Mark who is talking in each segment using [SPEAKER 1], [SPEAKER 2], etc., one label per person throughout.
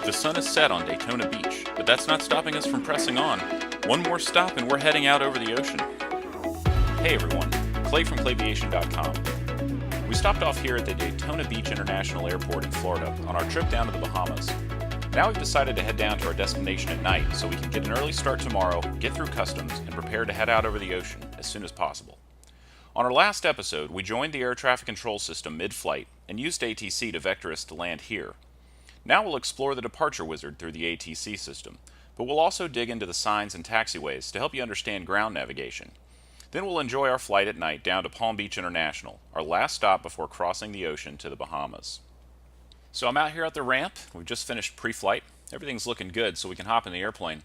[SPEAKER 1] The sun is set on Daytona Beach, but that's not stopping us from pressing on. One more stop and we're heading out over the ocean. Hey everyone, Clay from KPBI. We stopped off here at the Daytona Beach International Airport in Florida on our trip down to the Bahamas. Now we've decided to head down to our destination at night so we can get an early start tomorrow, get through customs, and prepare to head out over the ocean as soon as possible. On our last episode, we joined the air traffic control system mid-flight and used ATC to vector us to land here. Now we'll explore the departure wizard through the ATC system, but we'll also dig into the signs and taxiways to help you understand ground navigation. Then we'll enjoy our flight at night down to Palm Beach International, our last stop before crossing the ocean to the Bahamas. So I'm out here at the ramp. We've just finished pre-flight. Everything's looking good, so we can hop in the airplane.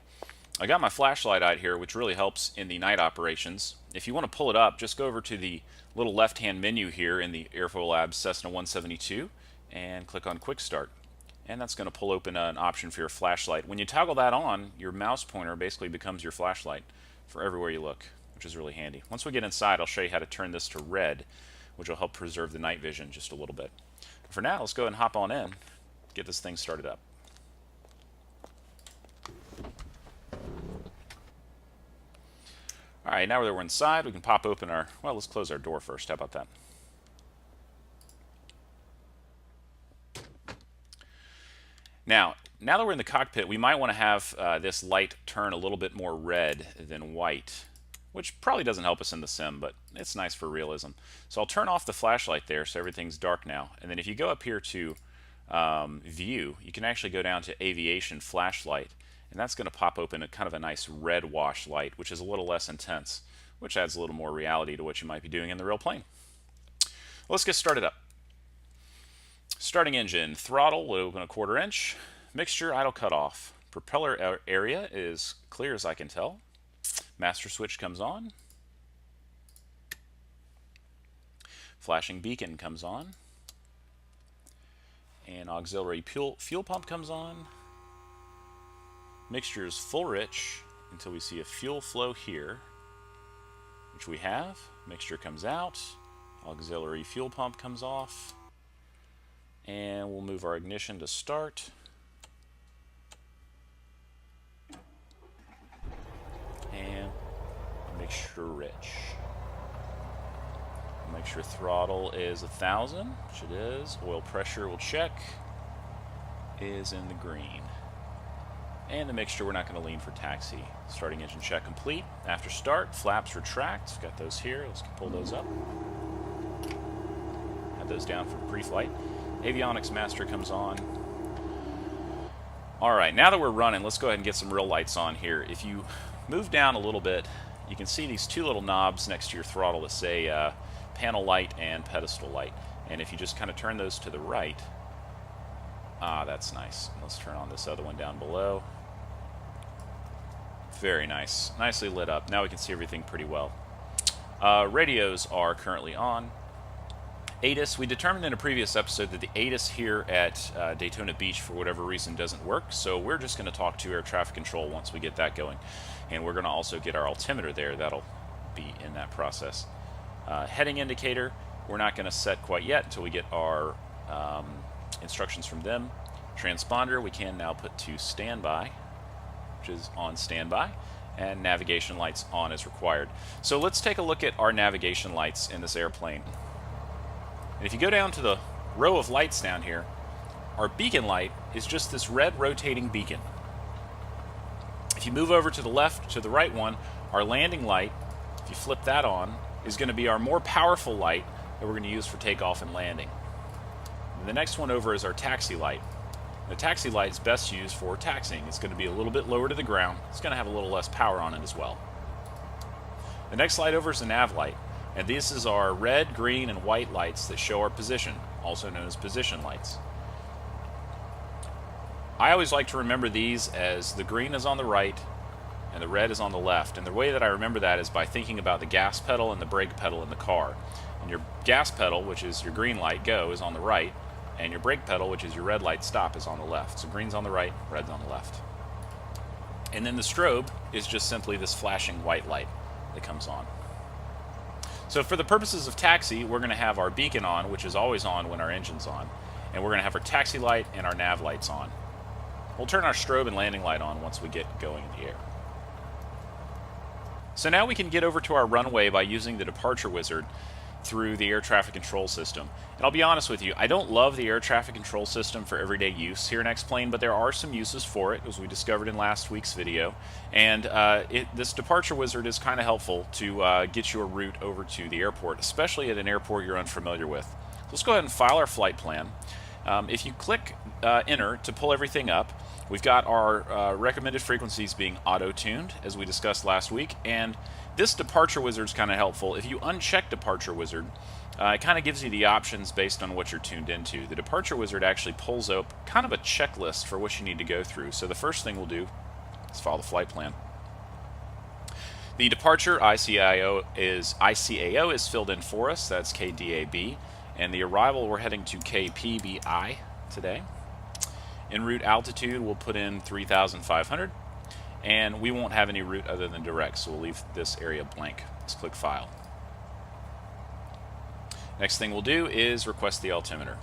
[SPEAKER 1] I got my flashlight out here, which really helps in the night operations. If you want to pull it up, just go over to the little left-hand menu here in the Airfoillabs Cessna 172 and click on Quick Start. And that's going to pull open an option for your flashlight. When you toggle that on, your mouse pointer basically becomes your flashlight for everywhere you look, which is really handy. Once we get inside, I'll show you how to turn this to red, which will help preserve the night vision just a little bit. For now, let's go ahead and hop on in, get this thing started up. Alright, now that we're inside, we can pop open our, well, let's close our door first. How about that? Now that we're in the cockpit, we might want to have this light turn a little bit more red than white, which probably doesn't help us in the sim, but it's nice for realism. So I'll turn off the flashlight there so everything's dark now. And then if you go up here to View, you can actually go down to Aviation Flashlight, and that's going to pop open a kind of a nice red wash light, which is a little less intense, which adds a little more reality to what you might be doing in the real plane. Let's get started up. Starting engine, throttle will open a 1/4 inch. Mixture idle cutoff. Propeller area is clear as I can tell. Master switch comes on. Flashing beacon comes on. And auxiliary fuel pump comes on. Mixture is full rich until we see a fuel flow here, which we have. Mixture comes out. Auxiliary fuel pump comes off. And we'll move our ignition to start. And mixture rich. Make sure throttle is 1,000, which it is. Oil pressure we'll check, is in the green. And the mixture, we're not going to lean for taxi. Starting engine check complete. After start, flaps retract. Got those here. Let's pull those up. Have those down for pre-flight. Avionics master comes on. Alright, now that we're running, let's go ahead and get some real lights on here. If you move down a little bit, you can see these two little knobs next to your throttle that say panel light and pedestal light. And if you just kind of turn those to the right, that's nice. Let's turn on this other one down below. Very nice. Nicely lit up. Now we can see everything pretty well. Radios are currently on. ATIS, we determined in a previous episode that the ATIS here at Daytona Beach for whatever reason doesn't work, so we're just going to talk to air traffic control once we get that going. And we're going to also get our altimeter there. That'll be in that process. Heading indicator, we're not going to set quite yet until we get our instructions from them. Transponder, we can now put to standby, which is on standby. And navigation lights on as required. So let's take a look at our navigation lights in this airplane. And if you go down to the row of lights down here, our beacon light is just this red rotating beacon. If you move over to the left, to the right one, our landing light, if you flip that on, is going to be our more powerful light that we're going to use for takeoff and landing. And the next one over is our taxi light. The taxi light is best used for taxiing. It's going to be a little bit lower to the ground. It's going to have a little less power on it as well. The next light over is the nav light. And this is our red, green, and white lights that show our position, also known as position lights. I always like to remember these as the green is on the right and the red is on the left. And the way that I remember that is by thinking about the gas pedal and the brake pedal in the car. And your gas pedal, which is your green light go, is on the right, and your brake pedal, which is your red light stop, is on the left. So green's on the right, red's on the left. And then the strobe is just simply this flashing white light that comes on. So for the purposes of taxi, we're going to have our beacon on, which is always on when our engine's on. And we're going to have our taxi light and our nav lights on. We'll turn our strobe and landing light on once we get going in the air. So now we can get over to our runway by using the departure wizard through the air traffic control system. And I'll be honest with you, I don't love the air traffic control system for everyday use here in X-Plane, but there are some uses for it, as we discovered in last week's video. And this departure wizard is kind of helpful to get you a route over to the airport, especially at an airport you're unfamiliar with. So let's go ahead and file our flight plan. If you click enter to pull everything up, we've got our recommended frequencies being auto-tuned, as we discussed last week, and this departure wizard is kind of helpful. If you uncheck departure wizard, it kind of gives you the options based on what you're tuned into. The departure wizard actually pulls up kind of a checklist for what you need to go through. So the first thing we'll do is follow the flight plan. The departure ICAO is filled in for us. That's KDAB. And the arrival, we're heading to KPBI today. En route altitude, we'll put in 3,500. And we won't have any route other than direct, so we'll leave this area blank. Let's click File. Next thing we'll do is request the altimeter.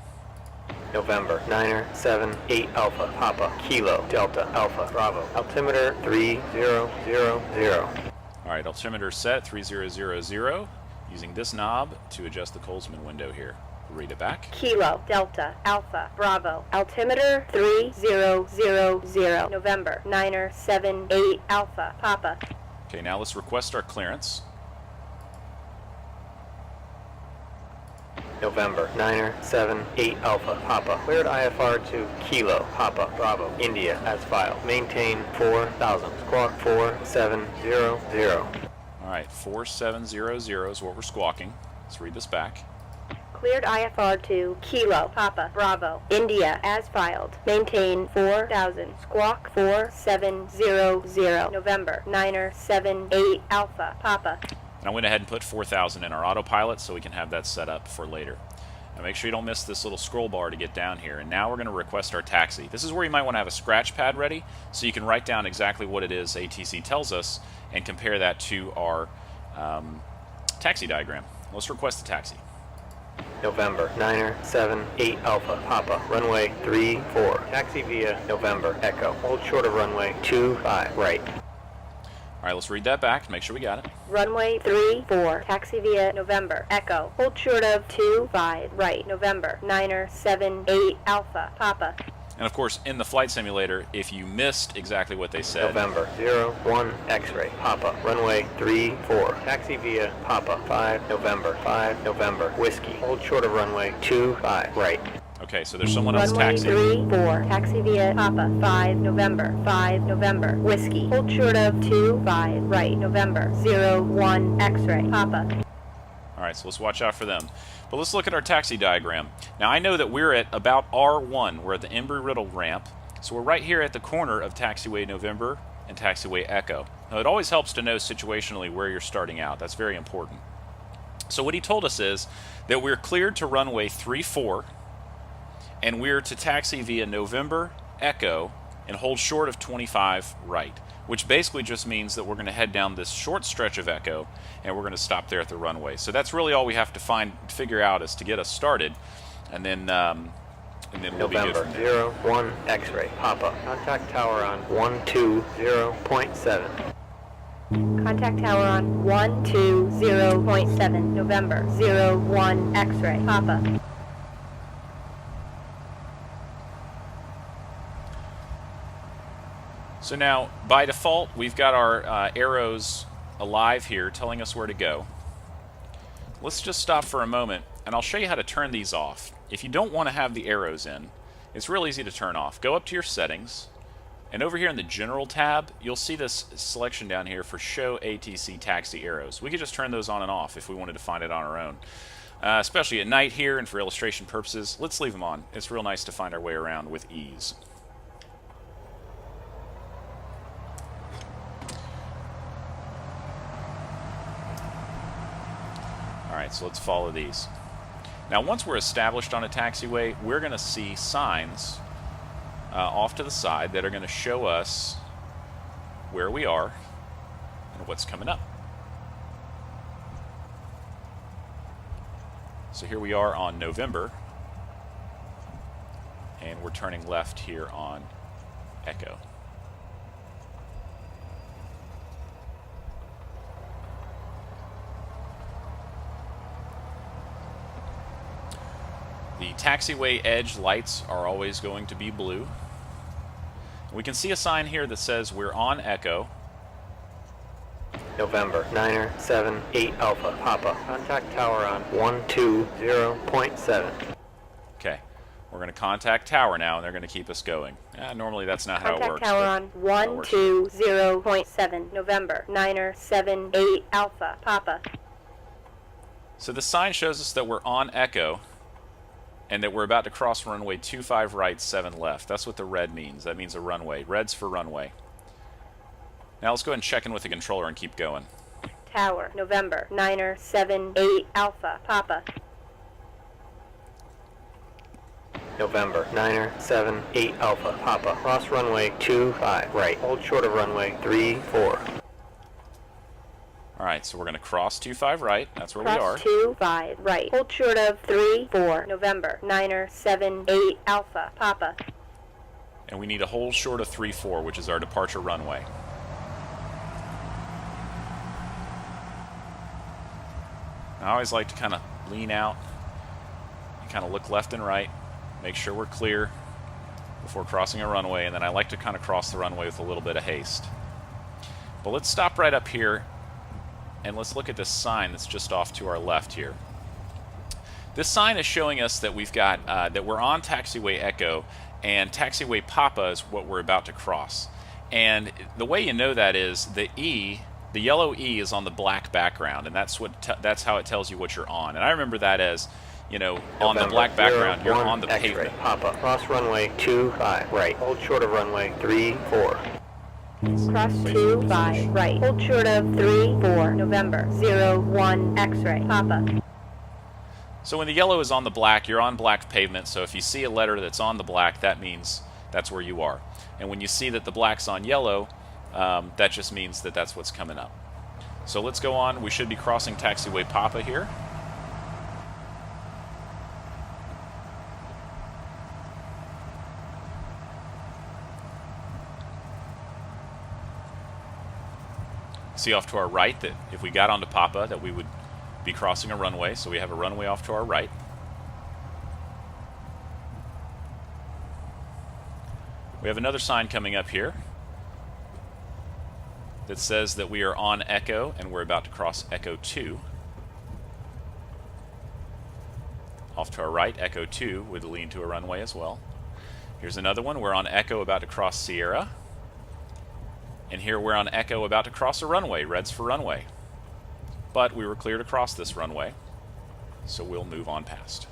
[SPEAKER 2] November, Niner, 7, 8, Alpha, Papa, Kilo, Delta, Alpha, Bravo. Altimeter 3000.
[SPEAKER 1] Alright, altimeter set 3000. Using this knob to adjust the Colesman window here. Read it back.
[SPEAKER 3] Kilo, Delta, Alpha, Bravo. Altimeter 3000. November, Niner, 7, 8, Alpha, Papa.
[SPEAKER 1] Okay, now let's request our clearance.
[SPEAKER 2] November, Niner, 7, 8, Alpha, Papa. Cleared IFR to Kilo, Papa, Bravo, India as filed. Maintain 4,000. Squawk 4700.
[SPEAKER 1] Alright, 4700 is what we're squawking. Let's read this back.
[SPEAKER 3] Cleared IFR to Kilo, Papa, Bravo, India as filed. Maintain 4,000. Squawk 4700. November, Niner, 7, 8, Alpha, Papa.
[SPEAKER 1] And I went ahead and put 4,000 in our autopilot so we can have that set up for later. Now make sure you don't miss this little scroll bar to get down here. And now we're going to request our taxi. This is where you might want to have a scratch pad ready so you can write down exactly what it is ATC tells us and compare that to our taxi diagram. Let's request the taxi.
[SPEAKER 2] November, Niner, 7, 8, Alpha, Papa, runway 34. Taxi via November, Echo. Hold short of runway 25, right.
[SPEAKER 1] Alright, let's read that back to make sure we got it.
[SPEAKER 3] Runway 34, taxi via November, Echo. Hold short of 25, right. November, Niner, 7, 8, Alpha, Papa.
[SPEAKER 1] And of course, in the flight simulator, if you missed exactly what they said...
[SPEAKER 2] November, 01, X-ray, Papa, runway 34. Taxi via Papa, 5, November, 5, November, Whiskey. Hold short of runway 25, right.
[SPEAKER 1] Okay, so there's someone else
[SPEAKER 3] Runway
[SPEAKER 1] taxiing.
[SPEAKER 3] 34, taxi via Papa, 5, November, 5, November, Whiskey. Hold short of 25, right. November, 01, X-ray, Papa.
[SPEAKER 1] Alright, so let's watch out for them. But let's look at our taxi diagram. Now I know that we're at about R1. We're at the Embry-Riddle ramp. So we're right here at the corner of Taxiway November and Taxiway Echo. Now it always helps to know situationally where you're starting out. That's very important. So what he told us is that we're cleared to runway 34 and we're to taxi via November, Echo, and hold short of 25 right, which basically just means that we're going to head down this short stretch of Echo and we're going to stop there at the runway. So that's really all we have to figure out is to get us started, and then we'll be good from there.
[SPEAKER 2] November, 01, X-ray, Papa. Contact tower on 120.7.
[SPEAKER 3] Contact tower on 120.7, November, 01, X-ray, Papa.
[SPEAKER 1] So now, by default, we've got our arrows alive here telling us where to go. Let's just stop for a moment, and I'll show you how to turn these off. If you don't want to have the arrows in, it's real easy to turn off. Go up to your settings, and over here in the General tab, you'll see this selection down here for Show ATC Taxi Arrows. We could just turn those on and off if we wanted to find it on our own. Especially at night here, and for illustration purposes, let's leave them on. It's real nice to find our way around with ease. Alright, so let's follow these. Now once we're established on a taxiway, we're going to see signs off to the side that are going to show us where we are and what's coming up. So here we are on November, and we're turning left here on Echo. The taxiway edge lights are always going to be blue. We can see a sign here that says we're on Echo.
[SPEAKER 2] November, Niner, 7, 8 Alpha, Papa. Contact tower on 120.7.
[SPEAKER 1] Okay, we're going to contact tower now, and they're going to keep us going. Normally that's not how it works.
[SPEAKER 3] Contact tower on 120.7. November, Niner, 7, 8 Alpha, Papa.
[SPEAKER 1] So the sign shows us that we're on Echo, and that we're about to cross runway 25 right, 7 left. That's what the red means. That means a runway. Red's for runway. Now let's go ahead and check in with the controller and keep going.
[SPEAKER 3] Tower, November, Niner, 7, 8 Alpha, Papa.
[SPEAKER 2] November, Niner, 7, 8 Alpha, Papa. Cross runway 25 right. Hold short of runway 34.
[SPEAKER 1] Alright, so we're going to cross 25 right. That's where we are.
[SPEAKER 3] Cross 25 right. Hold short of 34. November, Niner, 7, 8 Alpha, Papa.
[SPEAKER 1] And we need to hold short of 34, which is our departure runway. I always like to kind of lean out and kind of look left and right, make sure we're clear before crossing a runway, and then I like to kind of cross the runway with a little bit of haste. But let's stop right up here and let's look at this sign that's just off to our left here. This sign is showing us that we've got that we're on taxiway Echo, and taxiway Papa is what we're about to cross. And the way you know that is the E. The yellow E is on the black background, and that's how it tells you what you're on. And I remember that as, you know, on the black background, you're on the pavement.
[SPEAKER 2] Papa. Cross runway 25 right. Hold short of runway 34.
[SPEAKER 3] Cross 25 right. Hold short of 34. November, 01 X-ray, Papa.
[SPEAKER 1] So when the yellow is on the black, you're on black pavement. So if you see a letter that's on the black, that means that's where you are. And when you see that the black's on yellow, that just means that that's what's coming up. So let's go on. We should be crossing taxiway Papa here. See off to our right that if we got onto Papa that we would be crossing a runway, so we have a runway off to our right. We have another sign coming up here that says that we are on Echo and we're about to cross Echo 2. Off to our right, Echo 2 would lead to a runway as well. Here's another one. We're on Echo about to cross Sierra. And here we're on Echo about to cross a runway. Red's for runway. But we were clear to cross this runway, so we'll move on past.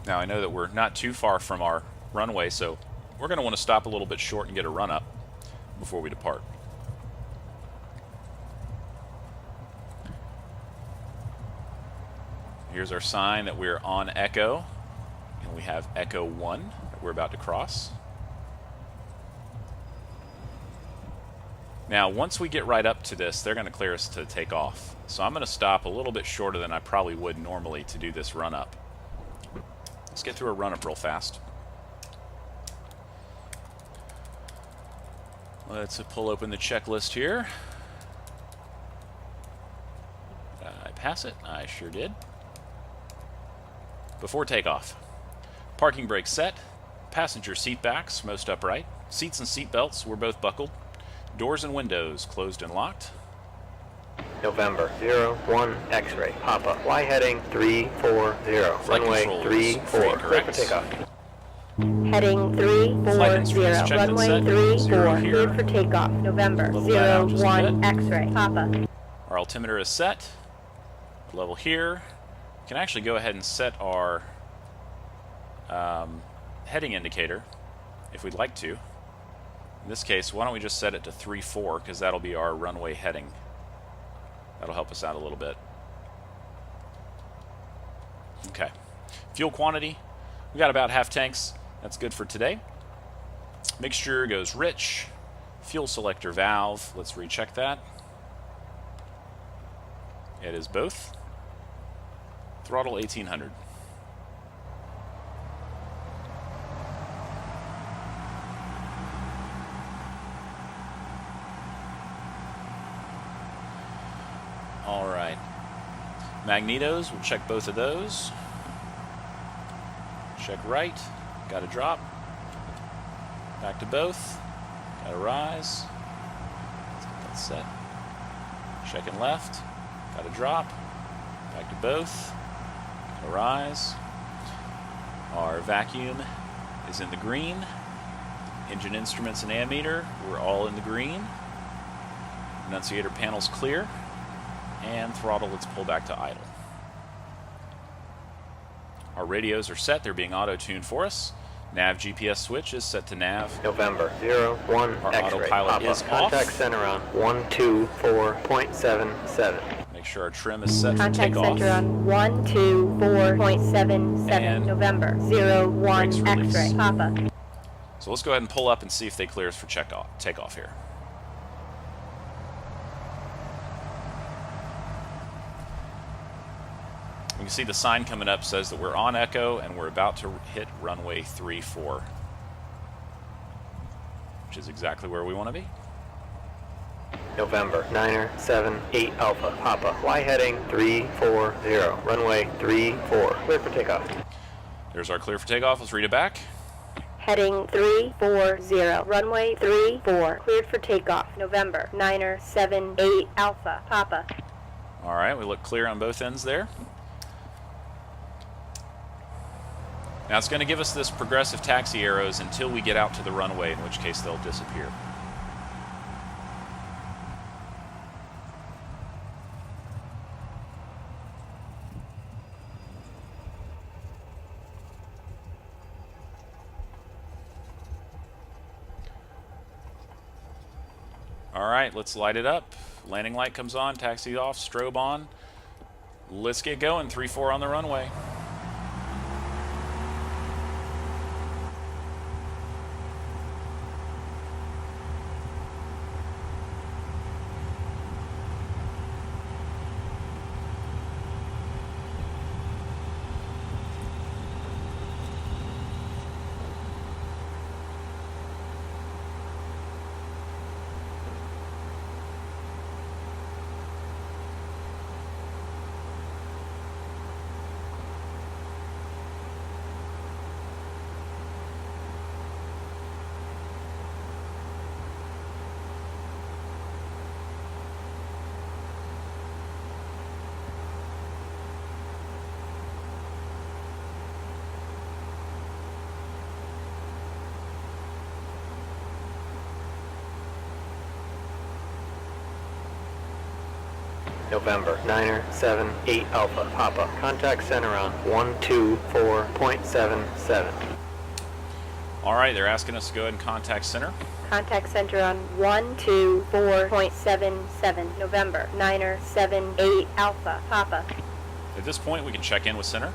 [SPEAKER 1] Now I know that we're not too far from our runway, so we're going to want to stop a little bit short and get a run up before we depart. Here's our sign that we're on Echo, and we have Echo 1 that we're about to cross. Now once we get right up to this, they're going to clear us to take off. So I'm going to stop a little bit shorter than I probably would normally to do this run up. Let's get through a run-up real fast. Let's pull open the checklist here. Did I pass it? I sure did. Before takeoff, parking brake set, passenger seat backs, most upright, seats and seat belts were both buckled, doors and windows closed and locked.
[SPEAKER 2] November, 01 X-ray, Papa. Y heading 340.
[SPEAKER 1] Flight
[SPEAKER 2] Runway
[SPEAKER 1] control is
[SPEAKER 2] 34.
[SPEAKER 1] free,
[SPEAKER 2] Clear for
[SPEAKER 1] correct?
[SPEAKER 2] takeoff.
[SPEAKER 3] Heading
[SPEAKER 1] Flight instruments
[SPEAKER 3] 340.
[SPEAKER 1] checked and
[SPEAKER 3] Runway
[SPEAKER 1] set.
[SPEAKER 3] 34.
[SPEAKER 1] Zero here.
[SPEAKER 3] Cleared for takeoff. November,
[SPEAKER 1] Level that out just a
[SPEAKER 3] 01
[SPEAKER 1] bit.
[SPEAKER 3] X-ray, Papa.
[SPEAKER 1] Our altimeter is set. Level here. We can actually go ahead and set our heading indicator if we'd like to. In this case, why don't we just set it to 34 because that'll be our runway heading. That'll help us out a little bit. Okay. Fuel quantity. We got about half tanks. That's good for today. Mixture goes rich. Fuel selector valve. Let's recheck that. It is both. Throttle 1800. All right. Magnetos, we'll check both of those. Check right, got a drop. Back to both, got a rise. Let's get that set. Checking left, got a drop. Back to both, got a rise. Our vacuum is in the green. Engine instruments and ammeter, we're all in the green. Annunciator panel's clear. And throttle, let's pull back to idle. Our radios are set, they're being auto-tuned for us. Nav GPS switch is set to nav.
[SPEAKER 2] November 01
[SPEAKER 1] Our
[SPEAKER 2] X-ray.
[SPEAKER 1] autopilot
[SPEAKER 2] Papa.
[SPEAKER 1] is
[SPEAKER 2] Contact
[SPEAKER 1] off.
[SPEAKER 2] center on 124.77.
[SPEAKER 1] Make sure our trim is set for
[SPEAKER 3] Contact
[SPEAKER 1] takeoff.
[SPEAKER 3] center on 124.77.
[SPEAKER 1] And
[SPEAKER 3] November
[SPEAKER 1] brakes
[SPEAKER 3] 01
[SPEAKER 1] release.
[SPEAKER 3] X-ray. Papa.
[SPEAKER 1] So let's go ahead and pull up and see if they clear us for takeoff here. You can see the sign coming up says that we're on echo and we're about to hit runway 34, which is exactly where we want to be.
[SPEAKER 2] November 978 Alpha. Papa. Y heading 340. Runway 34. Clear for takeoff.
[SPEAKER 1] There's our clear for takeoff. Let's read it back.
[SPEAKER 3] Heading 340. Runway 34. Cleared for takeoff. November 978 Alpha. Papa.
[SPEAKER 1] All right, we look clear on both ends there. Now it's going to give us this progressive taxi arrows until we get out to the runway, in which case they'll disappear. All right, let's light it up. Landing light comes on, taxi off, strobe on. Let's get going. 3-4 on the runway.
[SPEAKER 2] November 978 Alpha. Papa. Contact center on 124.77.
[SPEAKER 1] All right, they're asking us to go ahead and contact center.
[SPEAKER 3] Contact center on 124.77. November 978 Alpha. Papa.
[SPEAKER 1] At this point, we can check in with center.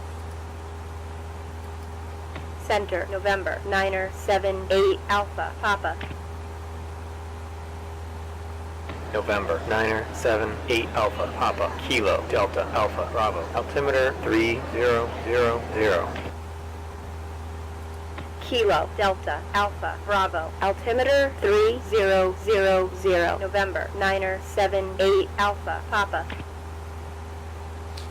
[SPEAKER 3] Center. November 978 Alpha. Papa.
[SPEAKER 2] November 978 Alpha. Papa. Kilo Delta Alpha. Bravo. Altimeter 3000.
[SPEAKER 3] Kilo Delta Alpha Bravo. Altimeter 3000. November 978 Alpha. Papa.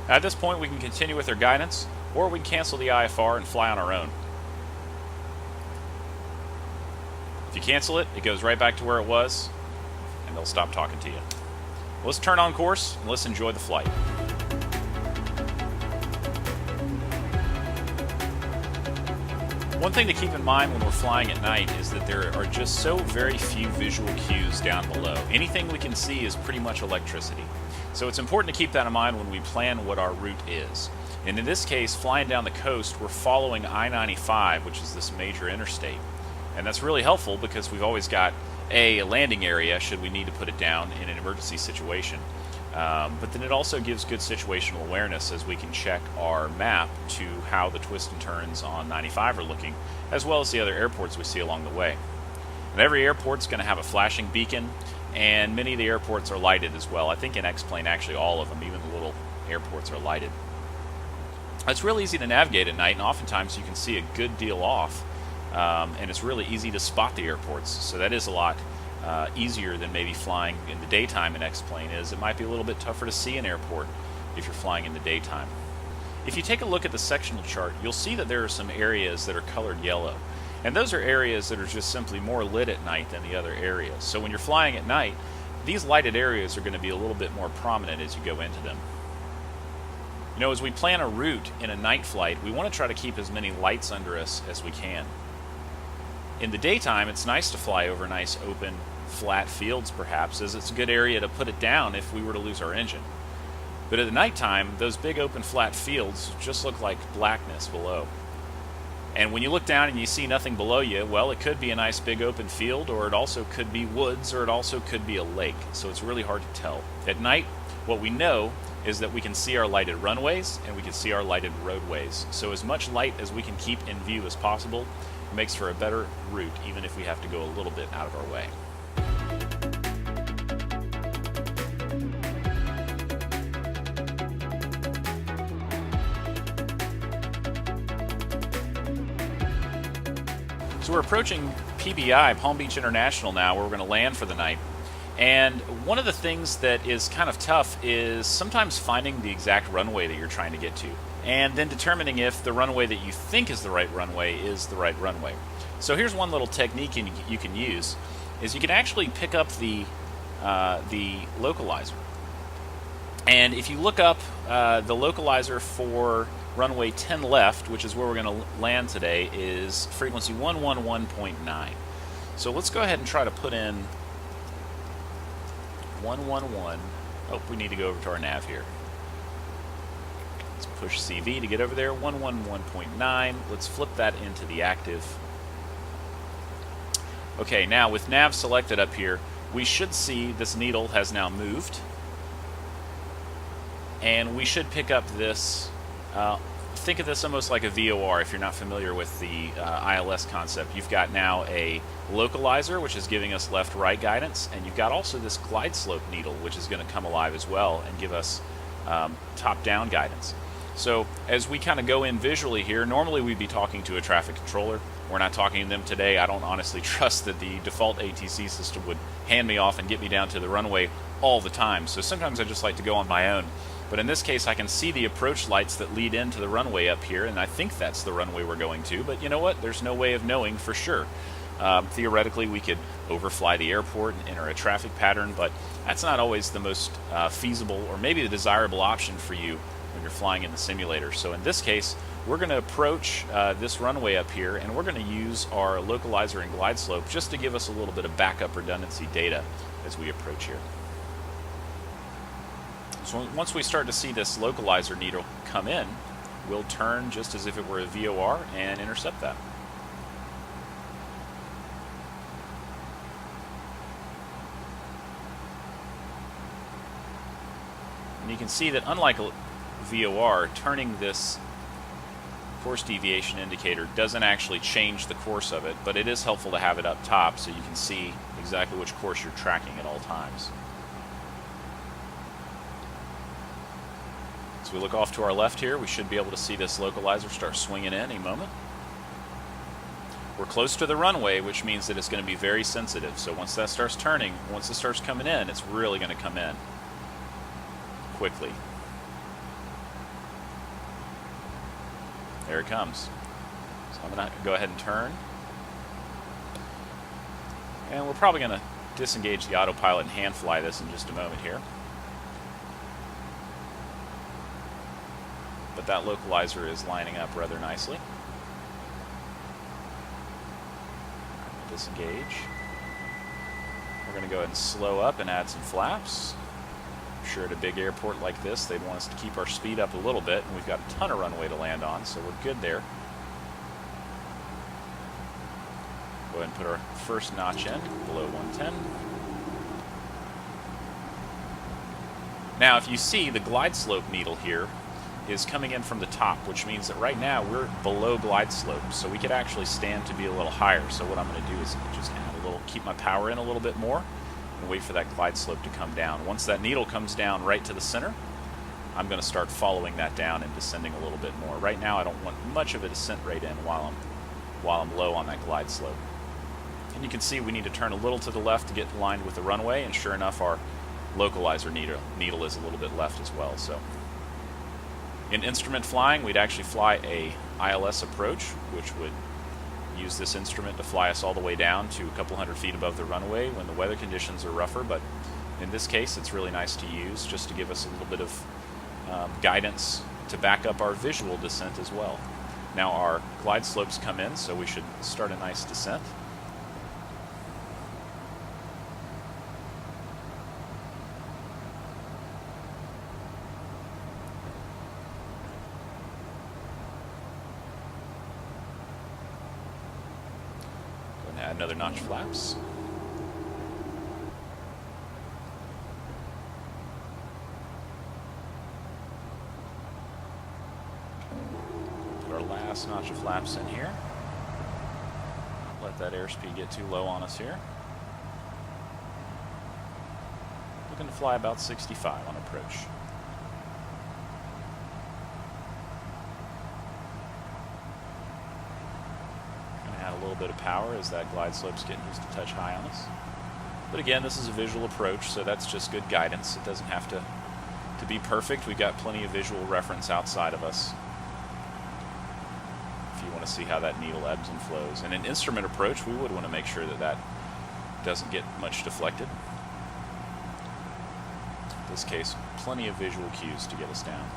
[SPEAKER 1] At this point, we can continue with their guidance, or we can cancel the IFR and fly on our own. If you cancel it, it goes right back to where it was, and they'll stop talking to you. Let's turn on course, and let's enjoy the flight. One thing to keep in mind when we're flying at night is that there are just so very few visual cues down below. Anything we can see is pretty much electricity. So it's important to keep that in mind when we plan what our route is. And in this case, flying down the coast, we're following I-95, which is this major interstate. And that's really helpful because we've always got a landing area should we need to put it down in an emergency situation. But then it also gives good situational awareness as we can check our map to how the twists and turns on 95 are looking, as well as the other airports we see along the way. And every airport's going to have a flashing beacon and many of the airports are lighted as well. I think in X-Plane, actually all of them, even the little airports, are lighted. It's real easy to navigate at night, and oftentimes you can see a good deal off, and it's really easy to spot the airports. So that is a lot easier than maybe flying in the daytime in X-Plane is. It might be a little bit tougher to see an airport if you're flying in the daytime. If you take a look at the sectional chart, you'll see that there are some areas that are colored yellow. And those are areas that are just simply more lit at night than the other areas. So when you're flying at night, these lighted areas are going to be a little bit more prominent as you go into them. You know, as we plan a route in a night flight, we want to try to keep as many lights under us as we can. In the daytime, it's nice to fly over nice open, flat fields perhaps, as it's a good area to put it down if we were to lose our engine. But at the nighttime, those big open flat fields just look like blackness below. And when you look down and you see nothing below you, well, it could be a nice big open field, or it also could be woods, or it also could be a lake. So it's really hard to tell. At night, what we know is that we can see our lighted runways and we can see our lighted roadways. So as much light as we can keep in view as possible makes for a better route, even if we have to go a little bit out of our way. So we're approaching PBI, Palm Beach International now, where we're going to land for the night. And one of the things that is kind of tough is sometimes finding the exact runway that you're trying to get to, and then determining if the runway that you think is the right runway is the right runway. So here's one little technique you can use, is you can actually pick up the localizer. And if you look up the localizer for runway 10 left, which is where we're going to land today, is frequency 111.9. So let's go ahead and try to put in 111. Oh, we need to go over to our nav here. Let's push CV to get over there. 111.9. Let's flip that into the active. Okay, now with nav selected up here, we should see this needle has now moved. And we should pick up this. Think of this almost like a VOR if you're not familiar with the ILS concept. You've got now a localizer, which is giving us left-right guidance, and you've got also this glide slope needle, which is going to come alive as well and give us top-down guidance. So as we kind of go in visually here, normally we'd be talking to a traffic controller. We're not talking to them today. I don't honestly trust that the default ATC system would hand me off and get me down to the runway all the time. So sometimes I just like to go on my own. But in this case, I can see the approach lights that lead into the runway up here, and I think that's the runway we're going to. But you know what? There's no way of knowing for sure. Theoretically, we could overfly the airport and enter a traffic pattern, but that's not always the most feasible or maybe the desirable option for you when you're flying in the simulator. So in this case, we're going to approach this runway up here, and we're going to use our localizer and glide slope just to give us a little bit of backup redundancy data as we approach here. So once we start to see this localizer needle come in, we'll turn just as if it were a VOR and intercept that. And you can see that unlike a VOR, turning this course deviation indicator doesn't actually change the course of it, but it is helpful to have it up top so you can see exactly which course you're tracking at all times. As we look off to our left here, we should be able to see this localizer start swinging in any moment. We're close to the runway, which means that it's going to be very sensitive. So once that starts turning, once it starts coming in, it's really going to come in quickly. There it comes. So I'm going to go ahead and turn. And we're probably going to disengage the autopilot and hand fly this in just a moment here. But that localizer is lining up rather nicely. Disengage. We're going to go ahead and slow up and add some flaps. I'm sure at a big airport like this, they'd want us to keep our speed up a little bit, and we've got a ton of runway to land on, so we're good there. Go ahead and put our first notch in, below 110. Now, if you see, the glide slope needle here is coming in from the top, which means that right now we're below glide slope, so we could actually stand to be a little higher. So what I'm going to do is just add a little, keep my power in a little bit more. and wait for that glide slope to come down. Once that needle comes down right to the center, I'm going to start following that down and descending a little bit more. Right now I don't want much of a descent rate in while I'm low on that glide slope. And you can see we need to turn a little to the left to get aligned with the runway, and sure enough our localizer needle is a little bit left as well. So in instrument flying, we'd actually fly a ILS approach, which would use this instrument to fly us all the way down to a couple hundred feet above the runway when the weather conditions are rougher. But in this case, it's really nice to use just to give us a little bit of guidance to back up our visual descent as well. Now our glide slopes come in, so we should start a nice descent. Go and add another notch of flaps. Last notch of flaps in here. Let that airspeed get too low on us here. Looking to fly about 65 on approach. Gonna add a little bit of power as that glide slope's getting just a touch high on us. But again, this is a visual approach, so that's just good guidance. It doesn't have to be perfect. We've got plenty of visual reference outside of us. You want to see how that needle ebbs and flows. And in instrument approach, we would want to make sure that that doesn't get much deflected. In this case, plenty of visual cues to get us down.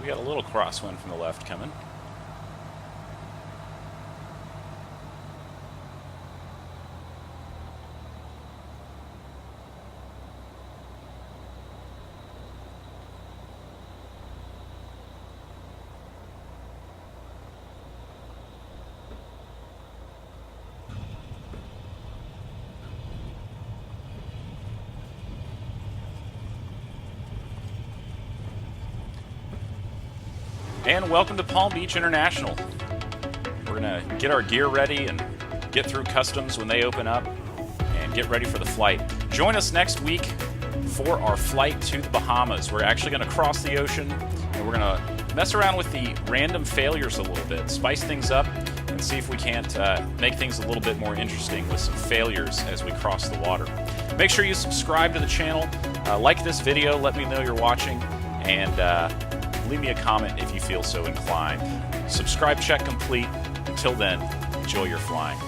[SPEAKER 1] We got a little crosswind from the left coming. And welcome to Palm Beach International. We're gonna get our gear ready and get through customs when they open up and get ready for the flight. Join us next week for our flight to the Bahamas. We're actually gonna cross the ocean and we're gonna mess around with the random failures a little bit, spice things up and see if we can't make things a little bit more interesting with some failures as we cross the water. Make sure you subscribe to the channel, like this video, let me know you're watching, and leave me a comment if you feel so inclined. Subscribe check complete. Until then, enjoy your flying.